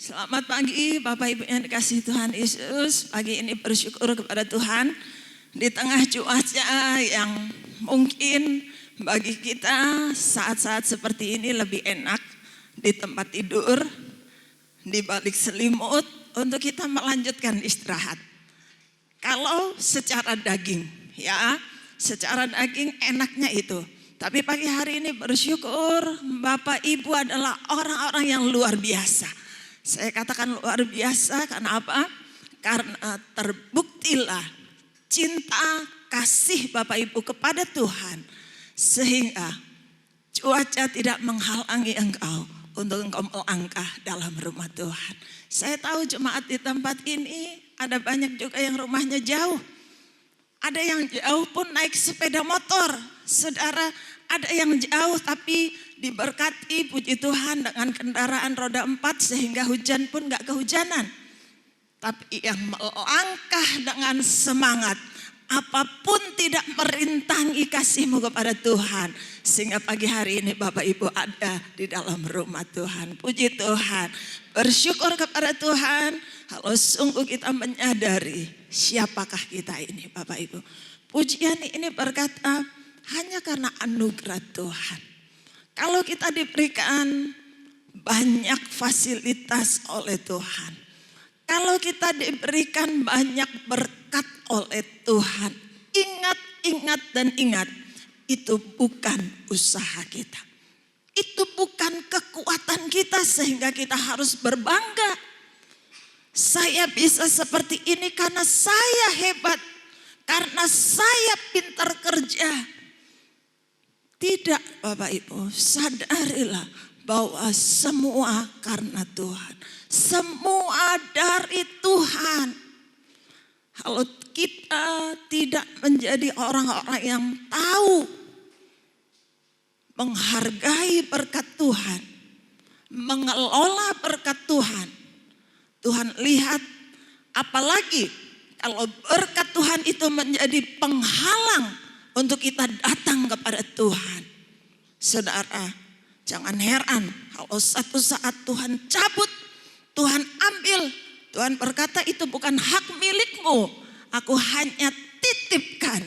Selamat pagi Bapak Ibu yang dikasihi Tuhan Yesus. Pagi ini bersyukur kepada Tuhan di tengah cuaca yang mungkin bagi kita saat-saat seperti ini lebih enak di tempat tidur, di balik selimut untuk kita melanjutkan istirahat. Kalau secara daging ya, secara daging enaknya itu. Tapi pagi hari ini bersyukur Bapak Ibu adalah orang-orang yang luar biasa. Saya katakan luar biasa karena apa? Karena terbuktilah cinta kasih Bapak Ibu kepada Tuhan. Sehingga cuaca tidak menghalangi engkau untuk engkau melangkah dalam rumah Tuhan. Saya tahu jemaat di tempat ini ada banyak juga yang rumahnya jauh. Ada yang jauh pun naik sepeda motor. Saudara, ada yang jauh tapi diberkati puji Tuhan dengan kendaraan roda 4 sehingga hujan pun gak kehujanan. Tapi yang melangkah dengan semangat, apapun tidak merintangi kasihmu kepada Tuhan. Sehingga pagi hari ini Bapak Ibu ada di dalam rumah Tuhan. Puji Tuhan, bersyukur kepada Tuhan. Kalau sungguh kita menyadari siapakah kita ini Bapak Ibu. Pujian ini berkata hanya karena anugerah Tuhan. Kalau kita diberikan banyak fasilitas oleh Tuhan, kalau kita diberikan banyak berkat oleh Tuhan, ingat dan ingat, itu bukan usaha kita. Itu bukan kekuatan kita sehingga kita harus berbangga. Saya bisa seperti ini karena saya hebat, karena saya pintar kerja. Tidak Bapak Ibu, sadarilah bahwa semua karena Tuhan. Semua dari Tuhan. Kalau kita tidak menjadi orang-orang yang tahu menghargai berkat Tuhan, mengelola berkat Tuhan, Tuhan lihat apalagi kalau berkat Tuhan itu menjadi penghalang untuk kita datang kepada Tuhan. Saudara, jangan heran kalau satu saat Tuhan cabut, Tuhan ambil. Tuhan berkata itu bukan hak milikmu, aku hanya titipkan.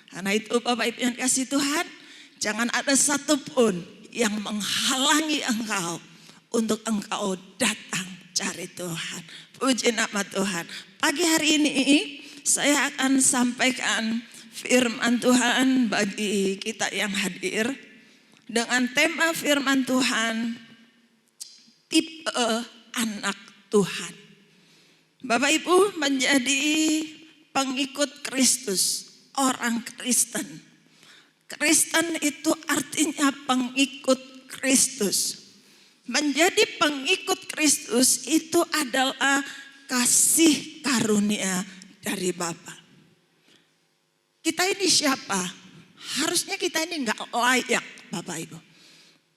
Karena itu Bapak Ibu yang kasih Tuhan, jangan ada satupun yang menghalangi engkau untuk engkau datang cari Tuhan. Puji nama Tuhan. Pagi hari ini saya akan sampaikan firman Tuhan bagi kita yang hadir dengan tema firman Tuhan, tipe anak Tuhan. Bapak Ibu menjadi pengikut Kristus, orang Kristen. Kristen itu artinya pengikut Kristus. Menjadi pengikut Kristus itu adalah kasih karunia dari Bapa. Kita ini siapa? Harusnya kita ini gak layak Bapak Ibu.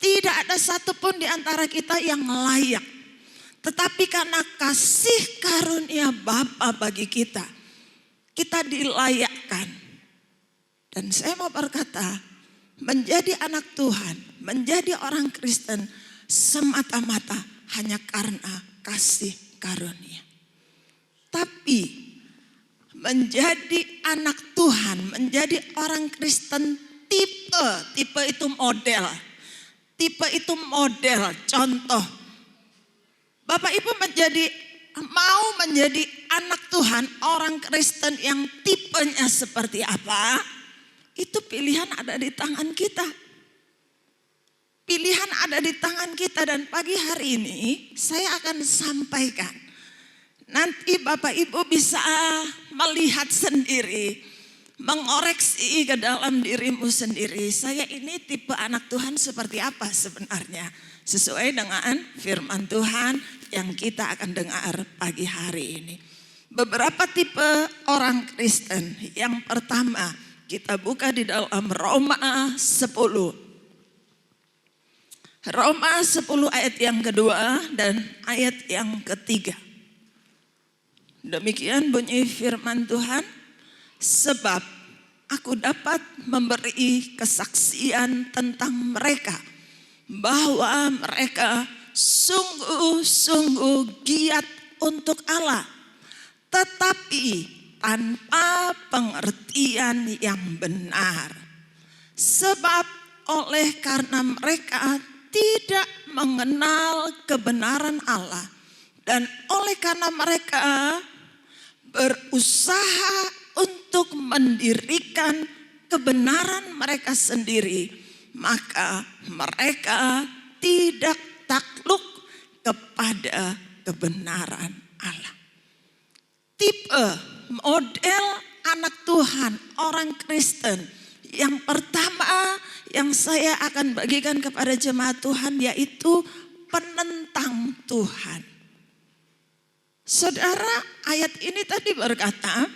Tidak ada satupun di antara kita yang layak. Tetapi karena kasih karunia Bapa bagi kita, kita dilayakkan. Dan saya mau berkata, menjadi anak Tuhan, menjadi orang Kristen semata-mata hanya karena kasih karunia. Tapi menjadi anak Tuhan, menjadi orang Kristen tipe itu model. Tipe itu model, contoh. Bapak Ibu mau menjadi anak Tuhan, orang Kristen yang tipenya seperti apa? Itu pilihan ada di tangan kita. Pilihan ada di tangan kita dan pagi hari ini saya akan sampaikan. Nanti Bapak Ibu bisa melihat sendiri, mengoreksi ke dalam dirimu sendiri. Saya ini tipe anak Tuhan seperti apa sebenarnya? Sesuai dengan firman Tuhan yang kita akan dengar pagi hari ini. Beberapa tipe orang Kristen. Yang pertama, kita buka di dalam Roma 10. Roma 10 ayat yang kedua dan ayat yang ketiga. Demikian bunyi firman Tuhan, sebab aku dapat memberi kesaksian tentang mereka bahwa mereka sungguh-sungguh giat untuk Allah, tetapi tanpa pengertian yang benar. Sebab oleh karena mereka tidak mengenal kebenaran Allah, dan oleh karena mereka berusaha untuk mendirikan kebenaran mereka sendiri, maka mereka tidak takluk kepada kebenaran Allah. Tipe model anak Tuhan, orang Kristen yang pertama yang saya akan bagikan kepada jemaat Tuhan yaitu penentang Tuhan. Saudara, ayat ini tadi berkata,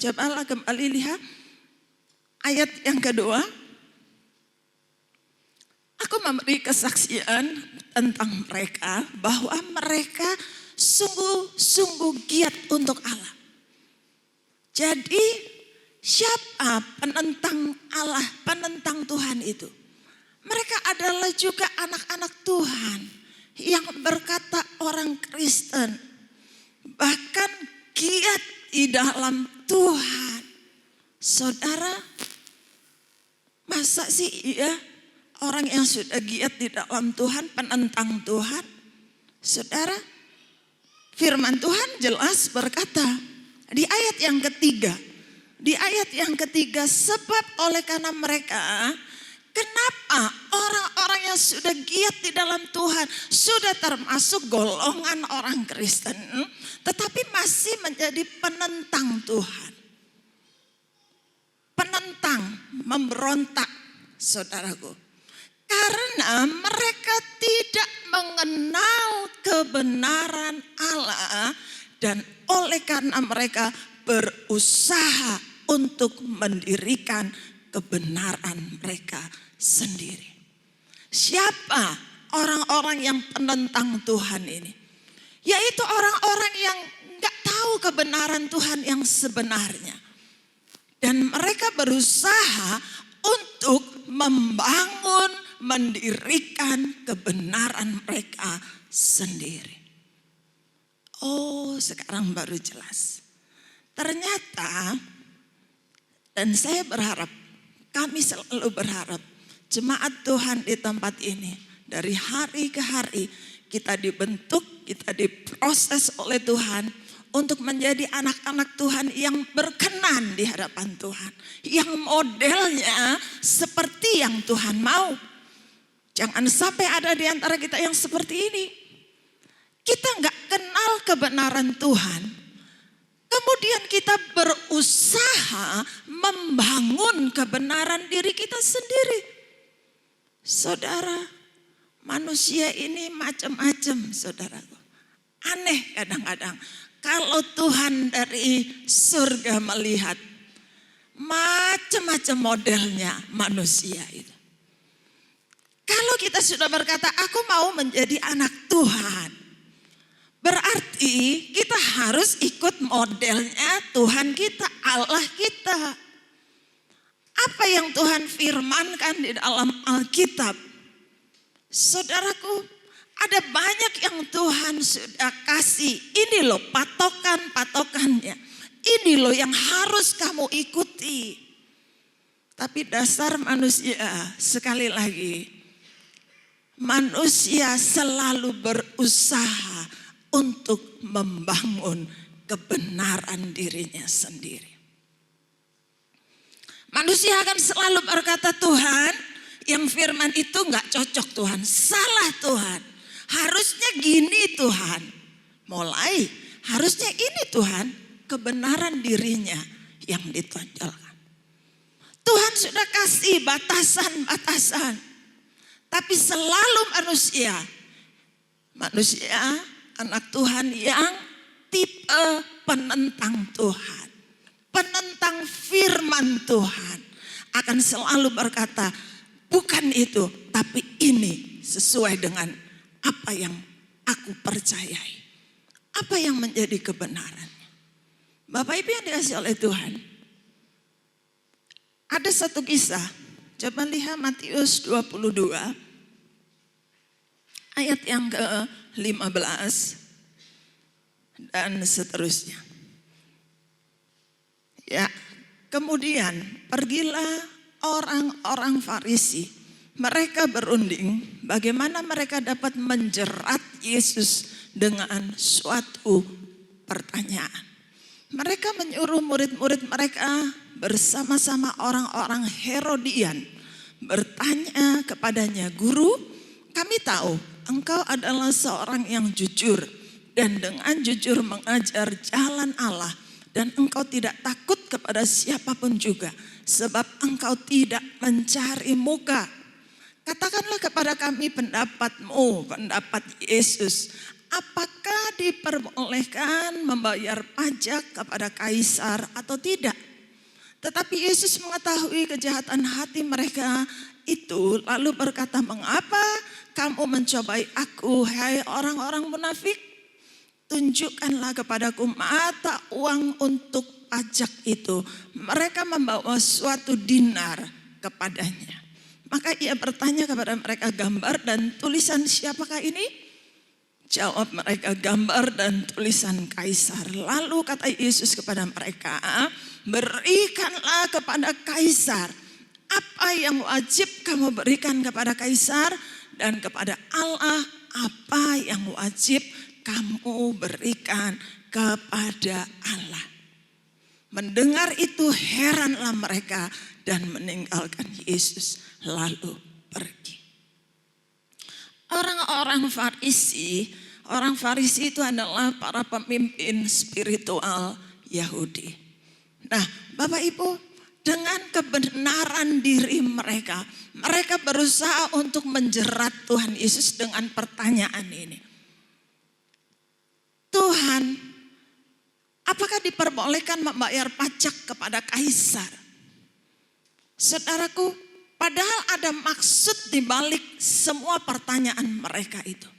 cobalah kembali lihat ayat yang kedua. Aku memberi kesaksian tentang mereka bahwa mereka sungguh-sungguh giat untuk Allah. Jadi siapa penentang Allah, penentang Tuhan itu? Mereka adalah juga anak-anak Tuhan yang berkata orang Kristen, bahkan giat di dalam Tuhan. Saudara, masa sih iya orang yang sudah giat di dalam Tuhan penentang Tuhan? Saudara, firman Tuhan jelas berkata di ayat yang ketiga. Di ayat yang ketiga, sebab oleh karena mereka, kenapa orang-orang yang sudah giat di dalam Tuhan, sudah termasuk golongan orang Kristen, tetapi masih menjadi penentang Tuhan. Penentang, memberontak, saudaraku. Karena mereka tidak mengenal kebenaran Allah, dan oleh karena mereka berusaha untuk mendirikan kebenaran mereka sendiri. Siapa orang-orang yang penentang Tuhan ini? Yaitu orang-orang yang gak tahu kebenaran Tuhan yang sebenarnya. Dan mereka berusaha untuk membangun, mendirikan kebenaran mereka sendiri. Oh, sekarang baru jelas. Ternyata, dan saya berharap, kami selalu berharap, jemaat Tuhan di tempat ini, dari hari ke hari, kita dibentuk, kita diproses oleh Tuhan, untuk menjadi anak-anak Tuhan yang berkenan di hadapan Tuhan. Yang modelnya seperti yang Tuhan mau. Jangan sampai ada di antara kita yang seperti ini. Kita gak kenal kebenaran Tuhan. Kemudian kita berusaha membangun kebenaran diri kita sendiri. Saudara, manusia ini macam-macam, saudaraku. Aneh kadang-kadang. Kalau Tuhan dari surga melihat, macam-macam modelnya manusia itu. Kalau kita sudah berkata, aku mau menjadi anak Tuhan, berarti kita harus ikut modelnya Tuhan kita, Allah kita. Apa yang Tuhan firmankan di dalam Alkitab? Saudaraku, ada banyak yang Tuhan sudah kasih. Ini loh patokan-patokannya. Ini loh yang harus kamu ikuti. Tapi dasar manusia, sekali lagi, manusia selalu berusaha untuk membangun kebenaran dirinya sendiri. Manusia akan selalu berkata, Tuhan, yang firman itu gak cocok Tuhan, salah Tuhan. Harusnya gini Tuhan. Mulai harusnya ini Tuhan, kebenaran dirinya yang ditonjolkan. Tuhan sudah kasih batasan-batasan. Tapi selalu manusia anak Tuhan yang tipe penentang Tuhan. Penentang firman Tuhan akan selalu berkata, bukan itu, tapi ini sesuai dengan apa yang aku percayai. Apa yang menjadi kebenaran. Bapak Ibu yang dikasih oleh Tuhan. Ada satu kisah. Coba lihat Matius 22. ayat yang ke-15 dan seterusnya. Ya, kemudian pergilah orang-orang Farisi. Mereka berunding bagaimana mereka dapat menjerat Yesus dengan suatu pertanyaan. Mereka menyuruh murid-murid mereka bersama-sama orang-orang Herodian bertanya kepadanya, "Guru, kami tahu engkau adalah seorang yang jujur dan dengan jujur mengajar jalan Allah, dan engkau tidak takut kepada siapapun juga, sebab engkau tidak mencari muka. Katakanlah kepada kami pendapatmu, pendapat Yesus. Apakah diperbolehkan membayar pajak kepada kaisar atau tidak?" Tetapi Yesus mengetahui kejahatan hati mereka itu, lalu berkata, "Mengapa kamu mencobai aku, hai orang-orang munafik? Tunjukkanlah kepadaku mata uang untuk pajak itu." Mereka membawa suatu dinar kepadanya. Maka ia bertanya kepada mereka, "Gambar dan tulisan siapakah ini?" Jawab mereka, "Gambar dan tulisan kaisar." Lalu kata Yesus kepada mereka, "Berikanlah kepada kaisar apa yang wajib kamu berikan kepada kaisar, dan kepada Allah apa yang wajib kamu berikan kepada Allah." Mendengar itu heranlah mereka dan meninggalkan Yesus lalu pergi. Orang Farisi itu adalah para pemimpin spiritual Yahudi. Nah, Bapak Ibu, dengan kebenaran diri mereka berusaha untuk menjerat Tuhan Yesus dengan pertanyaan ini. "Tuhan, apakah diperbolehkan membayar pajak kepada kaisar?" Saudaraku, padahal ada maksud di balik semua pertanyaan mereka itu.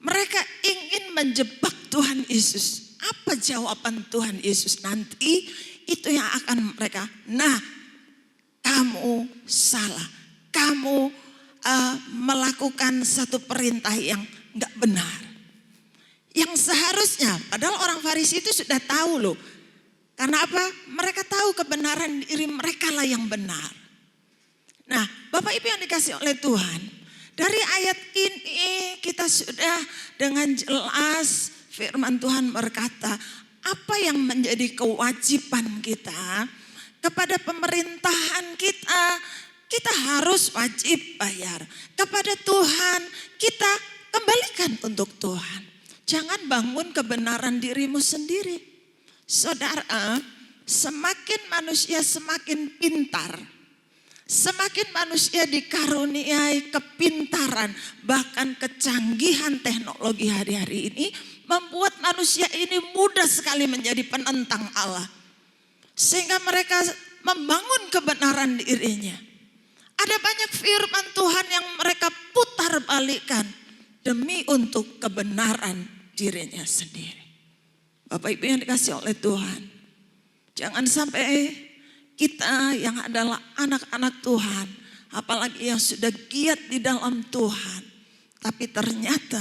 Mereka ingin menjebak Tuhan Yesus. Apa jawaban Tuhan Yesus nanti? Itu yang akan mereka, "Nah, kamu salah. Kamu melakukan satu perintah yang gak benar." Yang seharusnya, padahal orang Farisi itu sudah tahu loh. Karena apa? Mereka tahu kebenaran diri mereka lah yang benar. Nah, Bapak Ibu yang dikasih oleh Tuhan, dari ayat ini kita sudah dengan jelas firman Tuhan berkata, apa yang menjadi kewajiban kita kepada pemerintahan kita. Kita harus wajib bayar. Kepada Tuhan kita kembalikan untuk Tuhan. Jangan bangun kebenaran dirimu sendiri. Saudara, semakin manusia semakin pintar, semakin manusia dikaruniai kepintaran, bahkan kecanggihan teknologi hari-hari ini membuat manusia ini mudah sekali menjadi penentang Allah. Sehingga mereka membangun kebenaran dirinya. Ada banyak firman Tuhan yang mereka putar balikan demi untuk kebenaran dirinya sendiri. Bapak Ibu yang dikasih oleh Tuhan, jangan sampai kita yang adalah anak-anak Tuhan, apalagi yang sudah giat di dalam Tuhan, tapi ternyata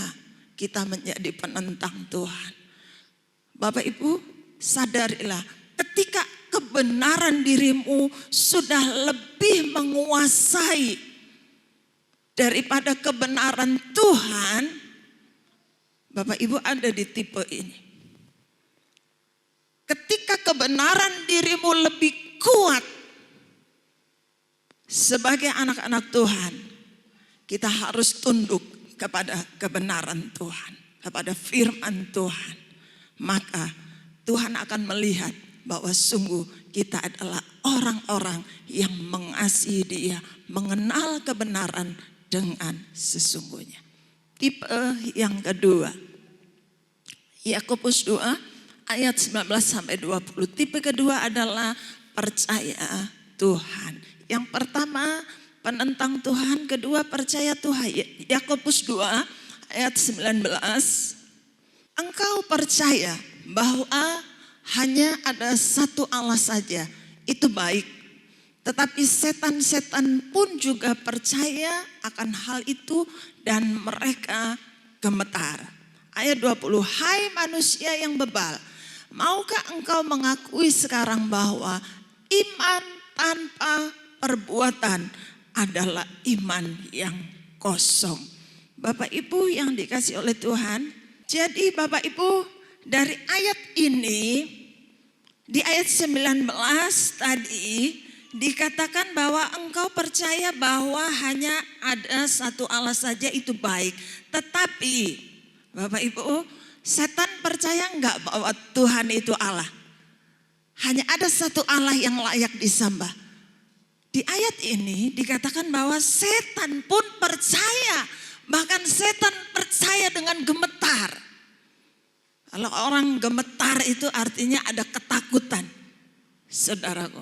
kita menjadi penentang Tuhan. Bapak Ibu, sadarilah ketika kebenaran dirimu sudah lebih menguasai daripada kebenaran Tuhan, Bapak Ibu ada di tipe ini. Ketika kebenaran dirimu lebih kuat sebagai anak-anak Tuhan, kita harus tunduk kepada kebenaran Tuhan, kepada firman Tuhan. Maka Tuhan akan melihat bahwa sungguh kita adalah orang-orang yang mengasihi Dia, mengenal kebenaran dengan sesungguhnya. Tipe yang kedua, Yakobus 2 ayat 19 sampai 20. Tipe kedua adalah percaya Tuhan. Yang pertama penentang Tuhan, kedua percaya Tuhan. Yakobus 2 ayat 19. Engkau percaya bahwa hanya ada satu Allah saja, itu baik. Tetapi setan-setan pun juga percaya akan hal itu dan mereka gemetar. Ayat 20, hai manusia yang bebal, maukah engkau mengakui sekarang bahwa iman tanpa perbuatan adalah iman yang kosong. Bapak Ibu yang dikasih oleh Tuhan, jadi Bapak Ibu dari ayat ini, di ayat 19 tadi dikatakan bahwa engkau percaya bahwa hanya ada satu Allah saja itu baik. Tetapi Bapak Ibu, setan percaya enggak bahwa Tuhan itu Allah? Hanya ada satu Allah yang layak disembah. Di ayat ini dikatakan bahwa setan pun percaya. Bahkan setan percaya dengan gemetar. Kalau orang gemetar itu artinya ada ketakutan. Saudaraku.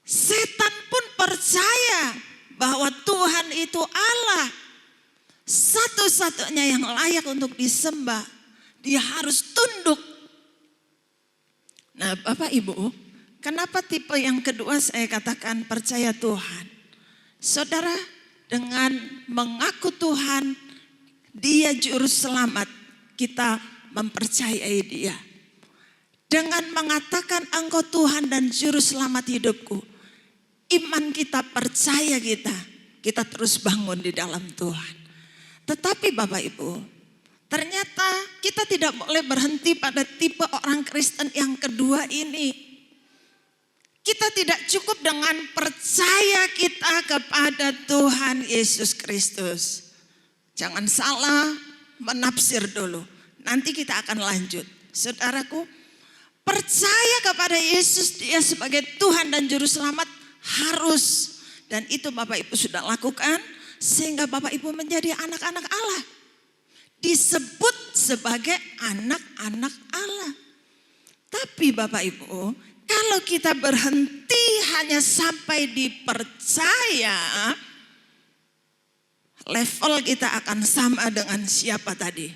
Setan pun percaya bahwa Tuhan itu Allah. Satu-satunya yang layak untuk disembah. Dia harus tunduk. Nah Bapak Ibu, kenapa tipe yang kedua saya katakan percaya Tuhan? Saudara, dengan mengaku Tuhan, Dia juru selamat, kita mempercayai Dia. Dengan mengatakan engkau Tuhan dan juru selamat hidupku, iman kita, percaya kita terus bangun di dalam Tuhan. Tetapi Bapak Ibu, ternyata kita tidak boleh berhenti pada tipe orang Kristen yang kedua ini. Kita tidak cukup dengan percaya kita kepada Tuhan Yesus Kristus. Jangan salah menafsir dulu. Nanti kita akan lanjut. Saudaraku, percaya kepada Yesus, Dia sebagai Tuhan dan Juru Selamat harus. Dan itu Bapak Ibu sudah lakukan sehingga Bapak Ibu menjadi anak-anak Allah. Disebut sebagai anak-anak Allah. Tapi Bapak Ibu, kalau kita berhenti hanya sampai dipercaya, level kita akan sama dengan siapa tadi?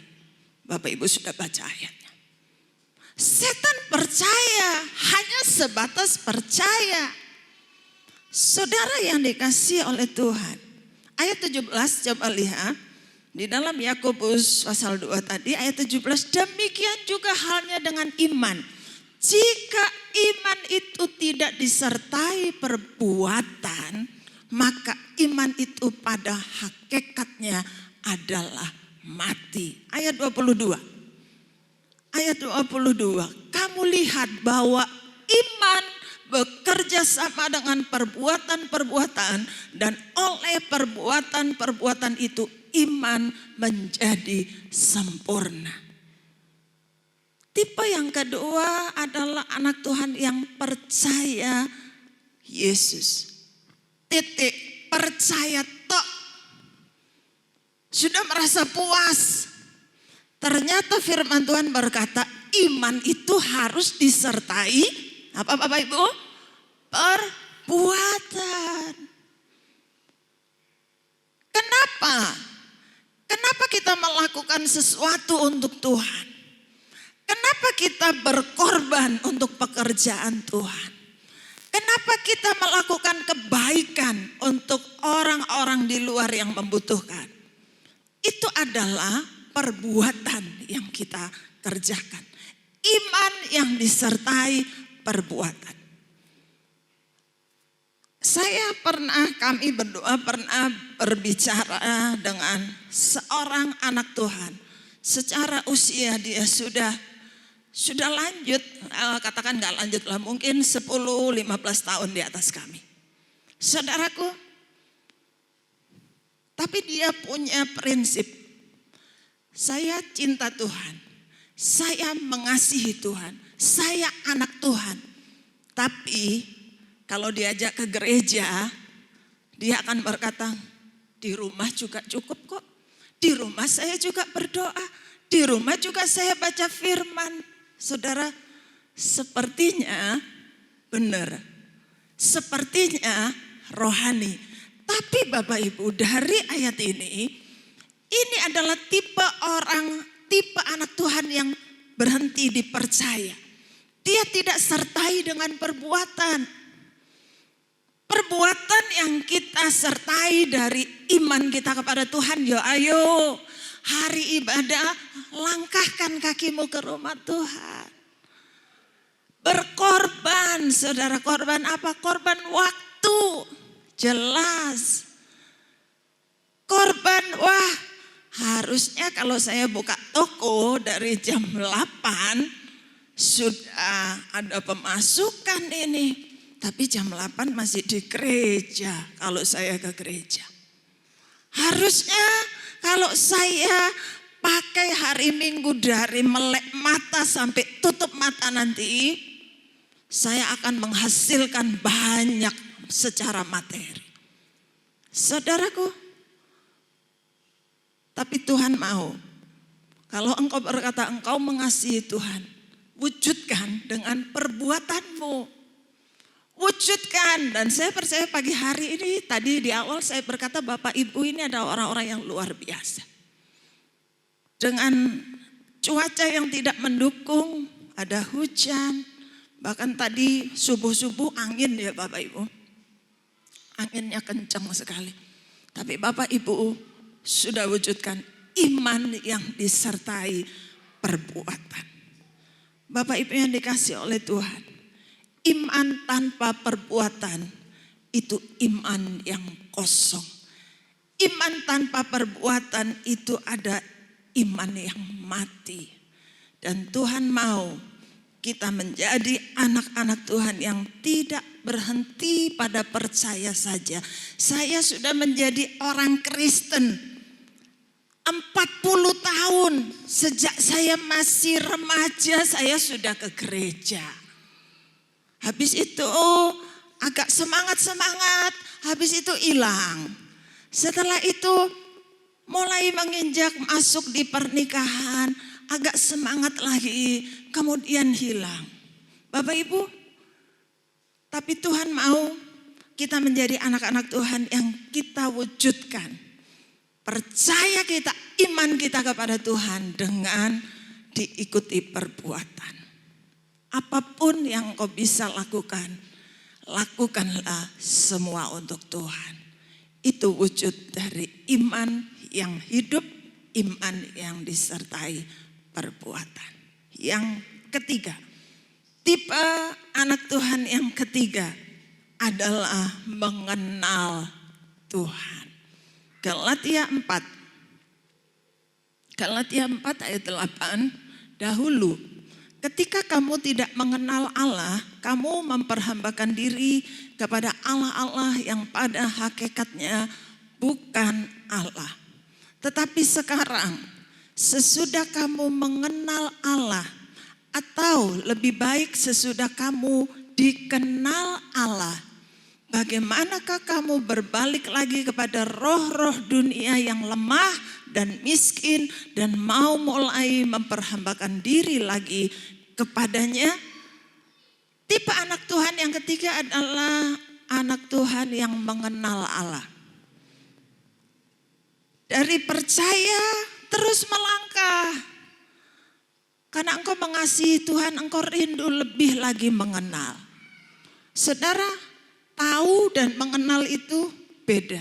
Bapak Ibu sudah baca ayatnya. Setan percaya, hanya sebatas percaya. Saudara yang dikasihi oleh Tuhan. Ayat 17 coba lihat. Di dalam Yakobus pasal 2 tadi ayat 17. Demikian juga halnya dengan iman. Jika iman itu tidak disertai perbuatan, maka iman itu pada hakikatnya adalah mati. Ayat 22. Ayat 22. Kamu lihat bahwa iman bekerja sama dengan perbuatan-perbuatan, dan oleh perbuatan-perbuatan itu iman menjadi sempurna. Tipe yang kedua adalah anak Tuhan yang percaya Yesus. Titik, percaya tok. Sudah merasa puas. Ternyata firman Tuhan berkata iman itu harus disertai apa Bapak Ibu? Perbuatan. Kenapa? Kenapa kita melakukan sesuatu untuk Tuhan? Kenapa kita berkorban untuk pekerjaan Tuhan? Kenapa kita melakukan kebaikan untuk orang-orang di luar yang membutuhkan? Itu adalah perbuatan yang kita kerjakan. Iman yang disertai perbuatan. Kami berdua pernah berbicara dengan seorang anak Tuhan. Secara usia dia sudah lanjut, katakan gak lanjut lah, mungkin 10-15 tahun di atas kami. Saudaraku, tapi dia punya prinsip. Saya cinta Tuhan, saya mengasihi Tuhan, saya anak Tuhan. Tapi kalau diajak ke gereja, dia akan berkata, di rumah juga cukup kok. Di rumah saya juga berdoa, di rumah juga saya baca firman. Saudara, sepertinya benar, sepertinya rohani. Tapi Bapak Ibu, dari ayat ini adalah tipe anak Tuhan yang berhenti dipercaya. Dia tidak sertai dengan perbuatan. Perbuatan yang kita sertai dari iman kita kepada Tuhan, ya ayo hari ibadah, langkahkan kakimu ke rumah Tuhan. Berkorban, saudara, korban apa? Korban waktu, jelas. Korban, wah harusnya kalau saya buka toko dari jam 8 sudah ada pemasukan ini. Tapi jam 8 masih di gereja kalau saya ke gereja. Harusnya kalau saya pakai hari Minggu dari melek mata sampai tutup mata nanti, saya akan menghasilkan banyak secara materi. Saudaraku, tapi Tuhan mau. Kalau engkau berkata engkau mengasihi Tuhan, wujudkan dengan perbuatanmu. Wujudkan. Dan saya percaya pagi hari ini, tadi di awal saya berkata Bapak Ibu ini adalah orang-orang yang luar biasa. Dengan cuaca yang tidak mendukung, ada hujan, bahkan tadi subuh-subuh angin ya Bapak Ibu. Anginnya kencang sekali. Tapi Bapak Ibu sudah wujudkan iman yang disertai perbuatan. Bapak Ibu yang dikasih oleh Tuhan, iman tanpa perbuatan itu iman yang kosong. Iman tanpa perbuatan itu ada iman yang mati. Dan Tuhan mau kita menjadi anak-anak Tuhan yang tidak berhenti pada percaya saja. Saya sudah menjadi orang Kristen 40 tahun. Sejak saya masih remaja saya sudah ke gereja. Habis itu agak semangat-semangat, habis itu hilang. Setelah itu mulai menginjak masuk di pernikahan, agak semangat lagi, kemudian hilang. Bapak Ibu, tapi Tuhan mau kita menjadi anak-anak Tuhan yang kita wujudkan. Percaya kita, iman kita kepada Tuhan dengan diikuti perbuatan. Apapun yang kau bisa lakukan, lakukanlah semua untuk Tuhan. Itu wujud dari iman yang hidup, iman yang disertai perbuatan. Yang ketiga, tipe anak Tuhan yang ketiga adalah mengenal Tuhan. Galatia 4 ayat 8, dahulu ketika kamu tidak mengenal Allah, kamu memperhambakan diri kepada Allah-Allah yang pada hakikatnya bukan Allah. Tetapi sekarang, sesudah kamu mengenal Allah, atau lebih baik sesudah kamu dikenal Allah, bagaimanakah kamu berbalik lagi kepada roh-roh dunia yang lemah dan miskin dan mau mulai memperhambakan diri lagi kepadanya? Tipe anak Tuhan yang ketiga adalah anak Tuhan yang mengenal Allah. Dari percaya terus melangkah. Karena engkau mengasihi Tuhan, engkau rindu lebih lagi mengenal. Saudara, tahu dan mengenal itu beda.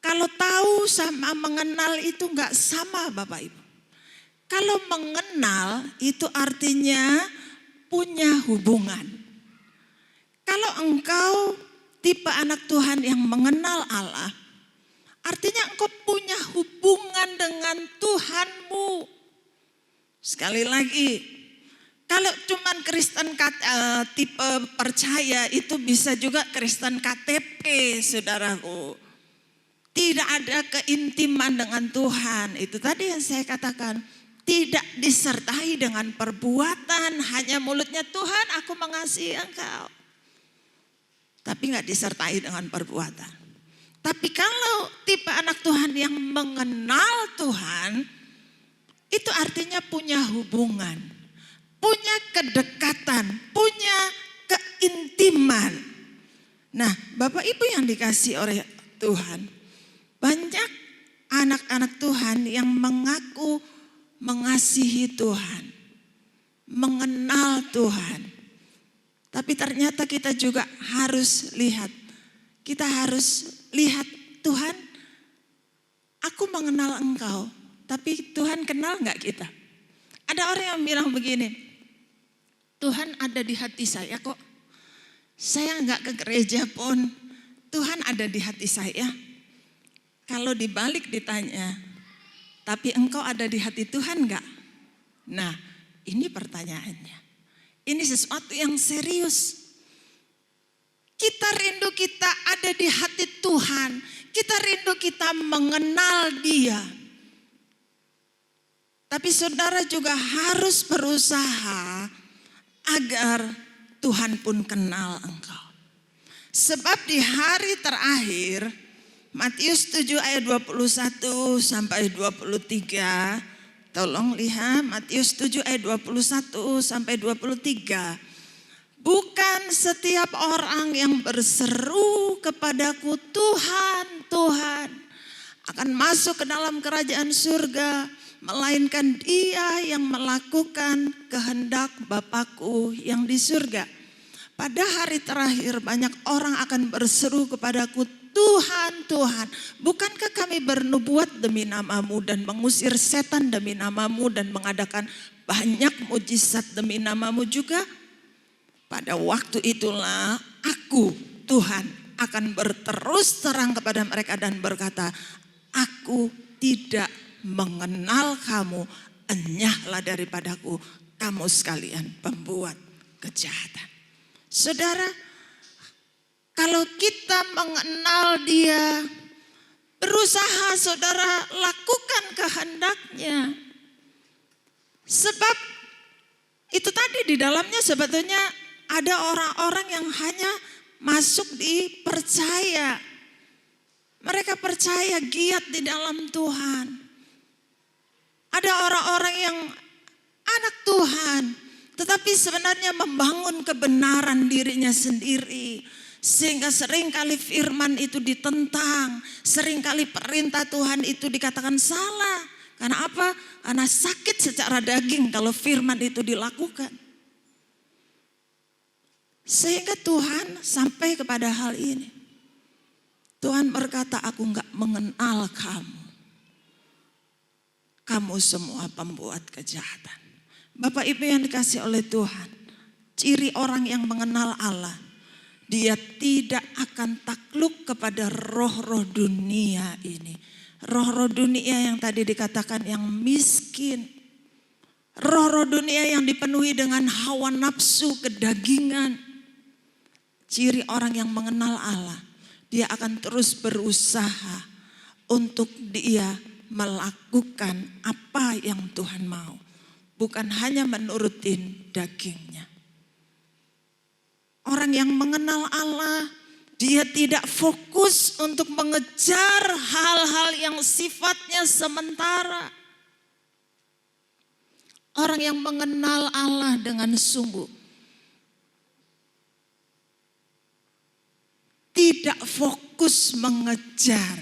Kalau tahu sama mengenal itu enggak sama Bapak Ibu. Kalau mengenal itu artinya punya hubungan. Kalau engkau tipe anak Tuhan yang mengenal Allah, artinya engkau punya hubungan dengan Tuhanmu. Sekali lagi, kalau cuman Kristen tipe percaya itu bisa juga Kristen KTP, saudaraku. Tidak ada keintiman dengan Tuhan. Itu tadi yang saya katakan. Tidak disertai dengan perbuatan. Hanya mulutnya, Tuhan aku mengasihi engkau. Tapi gak disertai dengan perbuatan. Tapi kalau tipe anak Tuhan yang mengenal Tuhan, itu artinya punya hubungan. Punya kedekatan. Punya keintiman. Nah, Bapak Ibu yang dikasih oleh Tuhan, banyak anak-anak Tuhan yang mengaku mengasihi Tuhan, mengenal Tuhan. Tapi ternyata kita juga harus lihat. Kita harus lihat, Tuhan, aku mengenal engkau, tapi Tuhan kenal gak kita? Ada orang yang bilang begini, Tuhan ada di hati saya kok. Saya gak ke gereja pun, Tuhan ada di hati saya. Kalau dibalik ditanya, tapi engkau ada di hati Tuhan gak? Nah, ini pertanyaannya. Ini sesuatu yang serius. Kita rindu kita ada di hati Tuhan. Kita rindu kita mengenal Dia. Tapi saudara juga harus berusaha agar Tuhan pun kenal engkau. Sebab di hari terakhir, Matius 7 ayat 21 sampai 23. Tolong lihat Matius 7 ayat 21 sampai 23. Bukan setiap orang yang berseru kepadaku Tuhan, Tuhan akan masuk ke dalam kerajaan surga, melainkan dia yang melakukan kehendak Bapakku yang di surga. Pada hari terakhir banyak orang akan berseru kepadaku, Tuhan, Tuhan, bukankah kami bernubuat demi namamu dan mengusir setan demi namamu dan mengadakan banyak mujizat demi namamu juga? Pada waktu itulah aku, Tuhan, akan berterus terang kepada mereka dan berkata, aku tidak mengenal kamu, enyahlah daripadaku, kamu sekalian pembuat kejahatan. Saudara, kalau kita mengenal Dia, berusaha saudara lakukan kehendaknya. Sebab itu tadi di dalamnya sebetulnya ada orang-orang yang hanya masuk di percaya. Mereka percaya giat di dalam Tuhan. Ada orang-orang yang anak Tuhan, tetapi sebenarnya membangun kebenaran dirinya sendiri. Sehingga seringkali firman itu ditentang, seringkali perintah Tuhan itu dikatakan salah. Karena apa? Karena sakit secara daging kalau firman itu dilakukan. Sehingga Tuhan sampai kepada hal ini. Tuhan berkata, aku gak mengenal kamu. Kamu semua pembuat kejahatan. Bapak Ibu yang dikasih oleh Tuhan, ciri orang yang mengenal Allah, dia tidak akan takluk kepada roh-roh dunia ini. Roh-roh dunia yang tadi dikatakan yang miskin. Roh-roh dunia yang dipenuhi dengan hawa nafsu kedagingan. Ciri orang yang mengenal Allah, dia akan terus berusaha untuk dia melakukan apa yang Tuhan mau. Bukan hanya menurutin dagingnya. Orang yang mengenal Allah, dia tidak fokus untuk mengejar hal-hal yang sifatnya sementara. Orang yang mengenal Allah dengan sungguh tidak fokus mengejar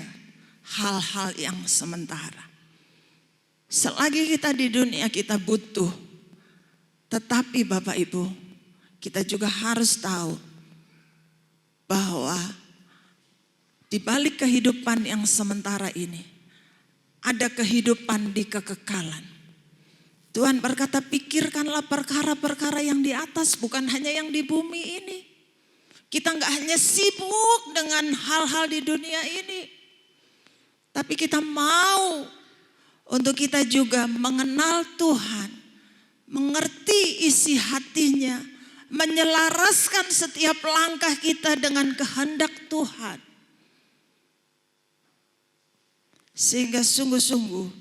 hal-hal yang sementara. Selagi kita di dunia kita butuh. Tetapi Bapak Ibu, kita juga harus tahu bahwa di balik kehidupan yang sementara ini ada kehidupan di kekekalan. Tuhan berkata, pikirkanlah perkara-perkara yang di atas, bukan hanya yang di bumi ini. Kita nggak hanya sibuk dengan hal-hal di dunia ini, tapi kita mau untuk kita juga mengenal Tuhan, mengerti isi hatinya, menyelaraskan setiap langkah kita dengan kehendak Tuhan. Sehingga sungguh-sungguh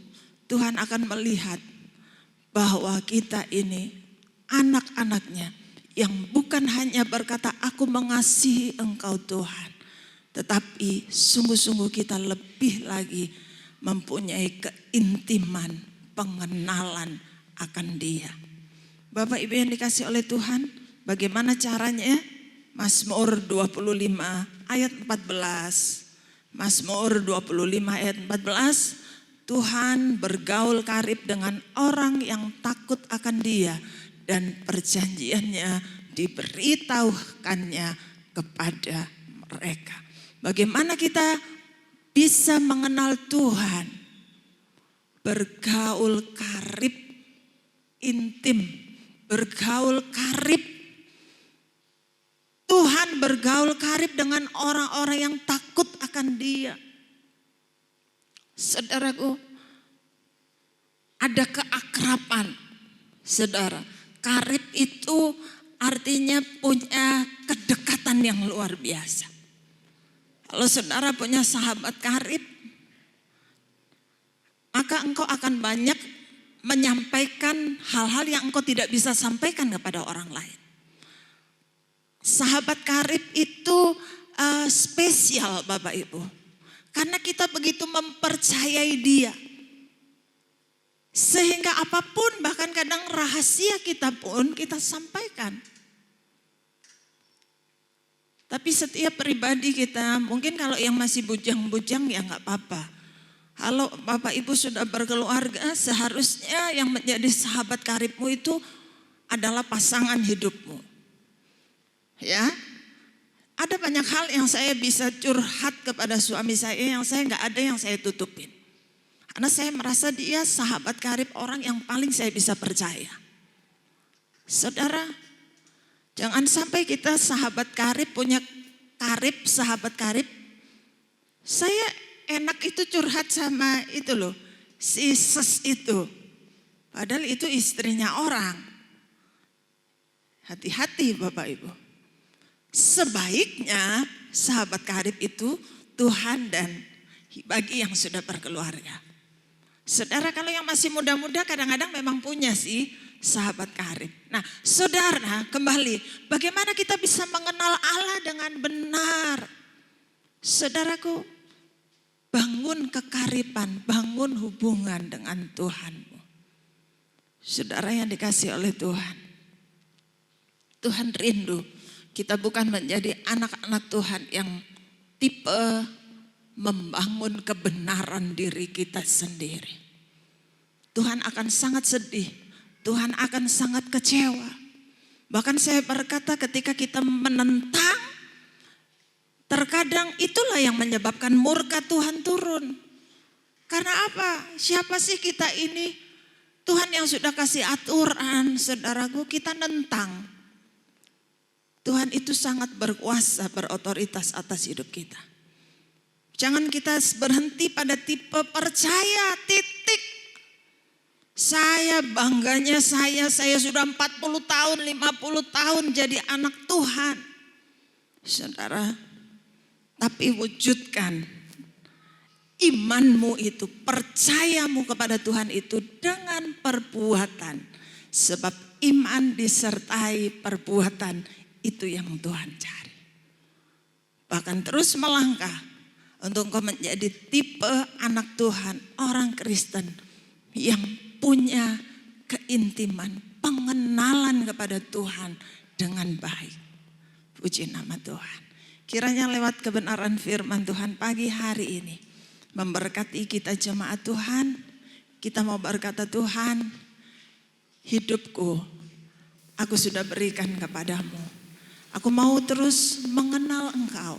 Tuhan akan melihat bahwa kita ini anak-anaknya yang bukan hanya berkata aku mengasihi engkau Tuhan, tetapi sungguh-sungguh kita lebih lagi mempunyai keintiman, pengenalan akan Dia. Bapak Ibu yang dikasih oleh Tuhan, bagaimana caranya? Mazmur 25 ayat 14. Mazmur 25 ayat 14. Tuhan bergaul karib dengan orang yang takut akan Dia dan perjanjiannya diberitahukannya kepada mereka. Bagaimana kita bisa mengenal Tuhan? bergaul karib, intim, bergaul karib. Tuhan bergaul karib dengan orang-orang yang takut akan Dia. Saudaraku, ada keakraban. Saudara, karib itu artinya punya kedekatan yang luar biasa. Kalau saudara punya sahabat karib, maka engkau akan banyak menyampaikan hal-hal yang engkau tidak bisa sampaikan kepada orang lain. Sahabat karib itu spesial Bapak Ibu. Karena kita begitu mempercayai dia. Sehingga apapun, bahkan kadang rahasia kita pun kita sampaikan. Tapi setiap pribadi kita, mungkin kalau yang masih bujang-bujang ya gak apa-apa. Kalau Bapak Ibu sudah berkeluarga, seharusnya yang menjadi sahabat karibmu itu adalah pasangan hidupmu. Ya, ada banyak hal yang saya bisa curhat kepada suami saya yang saya nggak ada yang saya tutupin. Karena saya merasa dia sahabat karib, orang yang paling saya bisa percaya. Saudara, jangan sampai kita sahabat karib, punya karib, sahabat karib. Saya enak itu curhat sama itu loh, si ses itu. Padahal itu istrinya orang. Hati-hati Bapak Ibu. Sebaiknya sahabat karib itu Tuhan dan bagi yang sudah berkeluarga. Saudara, kalau yang masih muda-muda kadang-kadang memang punya sih sahabat karib. Nah saudara, kembali bagaimana kita bisa mengenal Allah dengan benar. Saudaraku, bangun kekariban, bangun hubungan dengan Tuhanmu. Saudara yang dikasih oleh Tuhan, Tuhan rindu kita bukan menjadi anak-anak Tuhan yang tipe membangun kebenaran diri kita sendiri. Tuhan akan sangat sedih, Tuhan akan sangat kecewa. Bahkan saya berkata ketika kita menentang, terkadang itulah yang menyebabkan murka Tuhan turun. Karena apa? Siapa sih kita ini? Tuhan yang sudah kasih aturan, saudaraku, kita nentang. Tuhan itu sangat berkuasa, berotoritas atas hidup kita. Jangan kita berhenti pada tipe percaya, titik. Saya bangganya saya sudah 40 tahun, 50 tahun jadi anak Tuhan. Saudara, tapi wujudkan imanmu itu, percayamu kepada Tuhan itu dengan perbuatan. Sebab iman disertai perbuatan, itu yang Tuhan cari. Bahkan terus melangkah untuk engkau menjadi tipe anak Tuhan, orang Kristen yang punya keintiman, pengenalan kepada Tuhan dengan baik. Puji nama Tuhan. Kiranya lewat kebenaran firman Tuhan pagi hari ini memberkati kita jemaat Tuhan. Kita mau berkata, Tuhan, hidupku aku sudah berikan kepadamu. Aku mau terus mengenal Engkau.